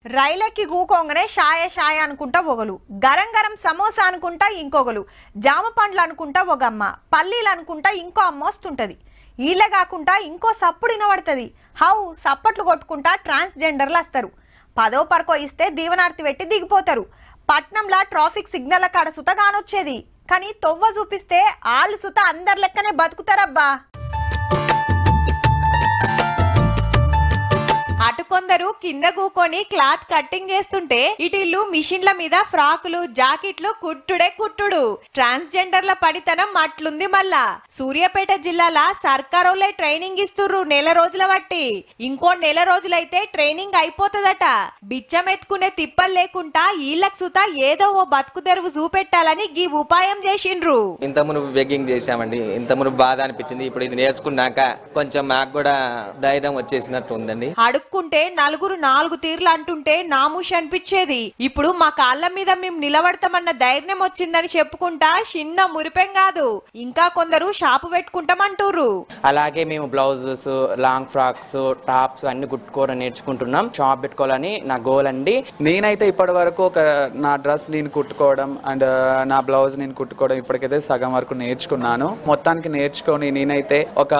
రైలెక్కి కూకోంగనే షాయ షాయ అనుకుంటా ఒకలు, గరం గరం సమోసా అనుకుంటా ఇంకొకలు, జామ పండ్లు అనుకుంటా ఒక అమ్మ, పల్లీలు అనుకుంటా ఇంకో అమ్మ వస్తుంటది. ఈళ్ళే కాకుండా ఇంకో సప్పుడు వినబడుతుంది. హౌ సప్పట్లు కొట్టుకుంటా ట్రాన్స్జెండర్లు వస్తారు. 10వ పరకో ఇస్తే దీవనార్తి పెట్టి దిగిపోతారు. పట్నంలా ట్రాఫిక్ సిగ్నల్ కాడ సుత కానొచ్చేది, కానీ తొవ్వ చూపిస్తే ఆళ్ళు సుత అందరి లెక్కనే బతుకుతారబ్బా. అటు కొందరు కింద కూకొని క్లాత్ కట్టింగ్ చేస్తుంటే ఇటిల్లు మిషన్ల మీద ఫ్రాకులు జాకెట్లు కుట్టుడే కుట్టుడు. ట్రాన్స్జెండర్ల పడితనం అట్లుంది. మళ్ళా సూర్యాపేట జిల్లాల సర్కారోలే ట్రైనింగ్ ఇస్తుర్రు నెల రోజుల బట్టి. ఇంకో నెల రోజులైతే ట్రైనింగ్ అయిపోతుందట. బిచ్చం ఎత్తుకునే తిప్పలు లేకుండా ఈళ్ళకు సుత ఏదో ఓ బతుకు తెరువు చూపెట్టాలని గీ ఉపాయం చేసిండ్రు. ఇంత మునుపు బెగ్గింగ్ చేశామండి, ఇంత మునుపు బాధ అనిపించింది. ఇప్పుడు ఇది నేర్చుకున్నాక కొంచెం మాకు కూడా ధైర్యం వచ్చేసినట్టు ఉందండి. అడుక్కుంటే నలుగురు 4 తీర్లు అంటుంటే నామూషి అనిపించేది. ఇప్పుడు మా కాళ్ళ మీద మేము నిలబడతామన్న ధైర్యం వచ్చిందని చెప్పుకుంటా చిన్న మురిపెం కాదు, ఇంకా కొందరు షాపు పెట్టుకుంటామంటూరు. అలాగే మేము బ్లౌజెస్, లాంగ్ ఫ్రాక్స్, టాప్స్ అన్ని కుట్టుకోవడం నేర్చుకుంటున్నాం. షాప్ పెట్టుకోవాలని నా గోల్ అండి. నేనైతే ఇప్పటి వరకు నా డ్రెస్ నేను కుట్టుకోవడం అండ్ నా బ్లౌజ్ నేను కుట్టుకోవడం ఇప్పటికైతే సగం వరకు నేర్చుకున్నాను. మొత్తానికి నేర్చుకొని నేనైతే ఒక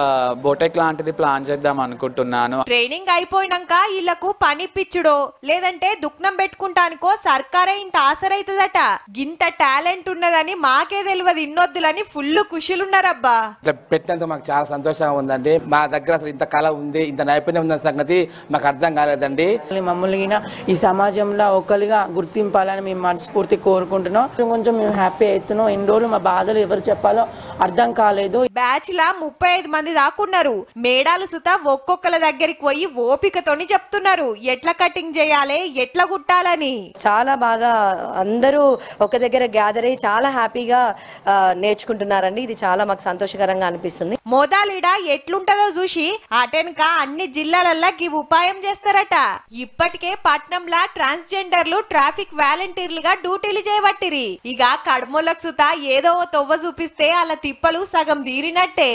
బొటెక్ లాంటిది ప్లాన్ చేద్దాం అనుకుంటున్నాను. ట్రైనింగ్ అయిపోయినాక వీళ్లకు పని పిచ్చుడో లేదంటే దుఃఖం పెట్టుకుంటానికో సర్కారే ఇంత ఆసరైతుందట. గింత టాలెంట్ ఉన్నదని మాకే తెలియదు ఇన్నొద్దులని ఫుల్ ఖుషిలున్నారబ్బా. పెట్టినందుకు మాకు చాలా సంతోషంగా ఉందండి. మా దగ్గర అసలు ఇంత కళ ఉంది, ఇంత నైపుణ్యం ఉన్న సంగతి మాకు అర్థం కాలేదండి. మమ్మల్ని ఈ సమాజంలో ఒకరిగా గుర్తింపాలని మేము మనస్ఫూర్తి కోరుకుంటున్నాం. కొంచెం మేము హ్యాపీ అవుతున్నాం. ఎన్ని రోజులు మా బాధలు ఎవరు చెప్పాలో అర్థం కాలేదు. బ్యాచ్ లా 35 మంది దాకున్నారు. మేడాలు సుత ఒక్కొక్కల దగ్గరికి పోయి ఓపికతోని చెప్తున్నారు ఎట్లా కటింగ్ చేయాలి, ఎట్లా కుట్టాలని. చాలా బాగా అందరూ ఒక దగ్గర గ్యాదర్ అయ్యి చాలా హ్యాపీగా నేర్చుకుంటున్నారండి. ఇది చాలా మాకు సంతోషకరంగా అనిపిస్తుంది. మోదాలీడ ఎట్లుంటదో చూసి అటెనక అన్ని జిల్లాలల్లా ఈ ఉపాయం చేస్తారట. ఇప్పటికే పట్నంలా ట్రాన్స్జెండర్లు ట్రాఫిక్ వాలంటీర్లుగా డ్యూటీలు చేయబట్టిరి. ఇక కడమోళ్ళకు సుత ఏదో తొవ్వ చూపిస్తే అలా తిప్పలు సగం తీరినట్టే.